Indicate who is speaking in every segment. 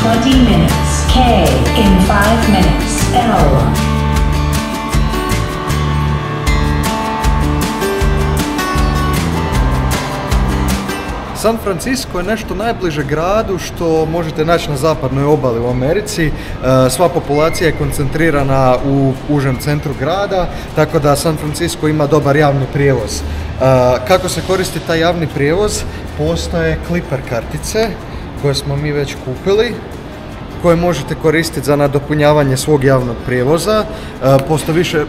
Speaker 1: 20 minutes. K in 5 minutes. L.
Speaker 2: San Francisco je nešto najbliže gradu što možete naći na zapadnoj obali u Americi. Sva populacija je koncentrirana u užem centru grada, tako da San Francisco ima dobar javni prijevoz. Kako se koristi taj javni prijevoz? Postoje Clipper kartice koje smo mi već kupili, koje možete koristiti za nadopunjavanje svog javnog prijevoza.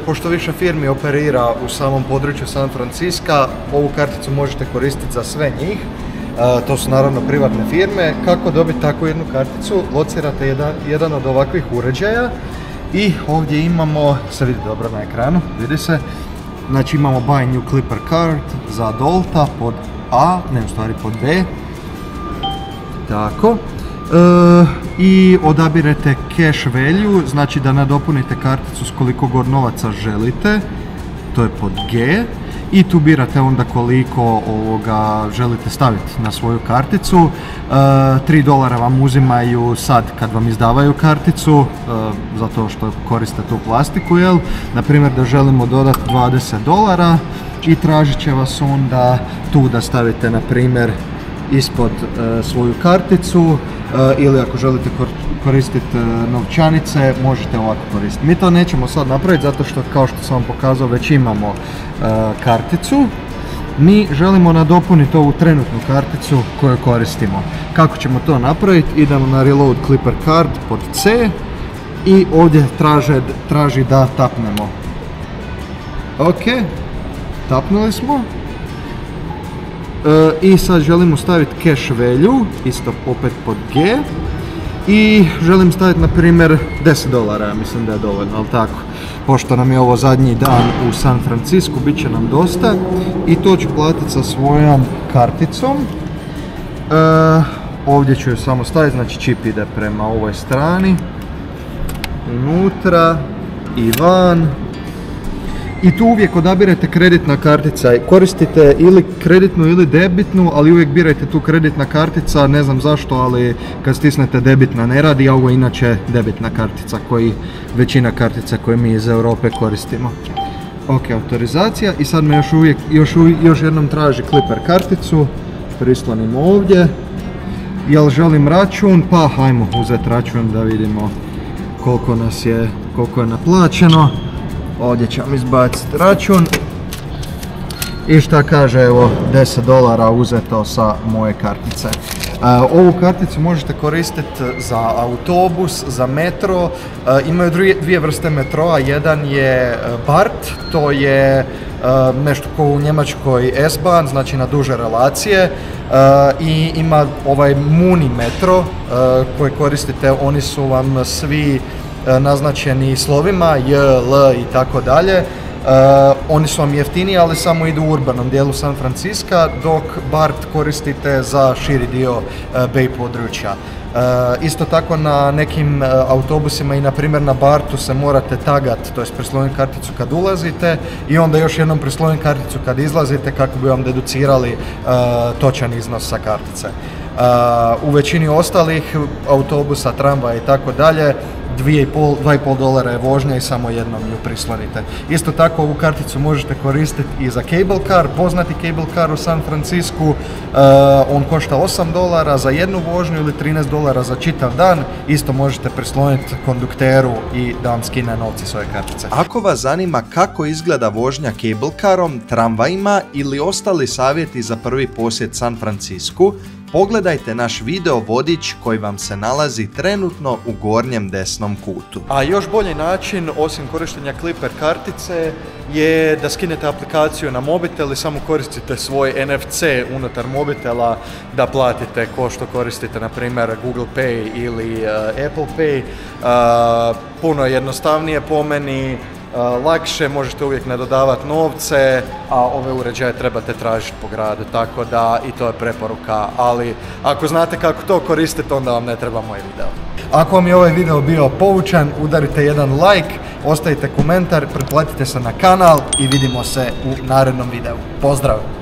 Speaker 2: Pošto više firmi operira u samom području San Francisca, ovu karticu možete koristiti za sve njih. To su naravno privatne firme. Kako dobiti takvu jednu karticu? Locirate jedan od ovakvih uređaja i ovdje imamo, se vidi dobro na ekranu, vidi se, znači imamo Buy New Clipper Card za adulta pod A, ne u stvari pod B, tako, i odabirete cash value, znači da nadopunite karticu s koliko god novaca želite, to je pod G. I tu birate onda koliko želite staviti na svoju karticu. $3 vam uzimaju sad kad vam izdavaju karticu, zato što koriste tu plastiku, jel? Naprimjer da želimo dodati $20 i tražit će vas onda tu da stavite na primjer ispod svoju karticu, ili ako želite koristiti novčanice, možete ovako koristiti. Mi to nećemo sad napraviti zato što, kao što sam vam pokazao, već imamo karticu. Mi želimo nadopuniti ovu trenutnu karticu koju koristimo. Kako ćemo to napraviti? Idemo na Reload Clipper Card pod C i ovdje traži da tapnemo. Ok, tapnuli smo. I sad želimo staviti cash value, isto opet pod G. I želim staviti na primjer $10, ja mislim da je dovoljno, ali tako. Pošto nam je ovo zadnji dan u San Francisco, bit će nam dosta. I to ću platiti sa svojom karticom. Ovdje ću ju samo staviti, znači čip ide prema ovoj strani. Unutra i van. I tu uvijek odabirete kreditna kartica. Koristite ili kreditnu ili debitnu, ali uvijek birajte tu kreditna kartica, ne znam zašto, ali kad stisnete debitna ne radi, a ovo je inače debitna kartica, većina kartica koje mi iz Europe koristimo. Ok, autorizacija i sad me još jednom traži Clipper karticu, prislonimo ovdje. Jel želim račun? Pa hajmo uzeti račun da vidimo koliko je naplaćeno. Ovdje ćemo izbaciti račun i šta kaže, evo $10 uzeto sa moje kartice. Ovu karticu možete koristiti za autobus, za metro. Imaju dvije vrste metroa, jedan je BART, to je nešto kao u Njemačkoj S-Bahn, znači na duže relacije, i ima ovaj Muni metro koji koristite, oni su vam svi naznačeni slovima J, L i tako dalje. Oni su vam jeftiniji, ali samo idu u urbanom dijelu San Francisca, dok BART koristite za širi dio Bay područja. Isto tako na nekim autobusima i na primjer na BART-u se morate tagati, to jest prisloniti karticu kad ulazite i onda još jednom prisloniti karticu kad izlazite kako bi vam deducirali točan iznos sa kartice. U većini ostalih autobusa, tramvaja i tako dalje, $2,5 je vožnja i samo jednom ju prislonite. Isto tako ovu karticu možete koristiti i za cable car, poznati cable car u San Franciscu. On košta $8 za jednu vožnju ili $13 za čitav dan. Isto možete prisloniti kondukteru i da vam skine novci svoje kartice.
Speaker 3: Ako vas zanima kako izgleda vožnja cable carom, tramvajima ili ostali savjeti za prvi posjet San Franciscu, pogledajte naš video vodič koji vam se nalazi trenutno u gornjem desnom kutu.
Speaker 2: A još bolji način, osim korištenja Clipper kartice, je da skinete aplikaciju na mobitel i samo koristite svoj NFC unutar mobitela da platite ko što koristite, na primjer Google Pay ili Apple Pay. Puno jednostavnije po meni, lakše, možete uvijek nadodavati novce, a ove uređaje trebate tražiti po gradu, tako da i to je preporuka, ali ako znate kako to koristiti, onda vam ne treba moj video. Ako vam je ovaj video bio poučan, udarite jedan like, ostavite komentar, pretplatite se na kanal i vidimo se u narednom videu. Pozdrav!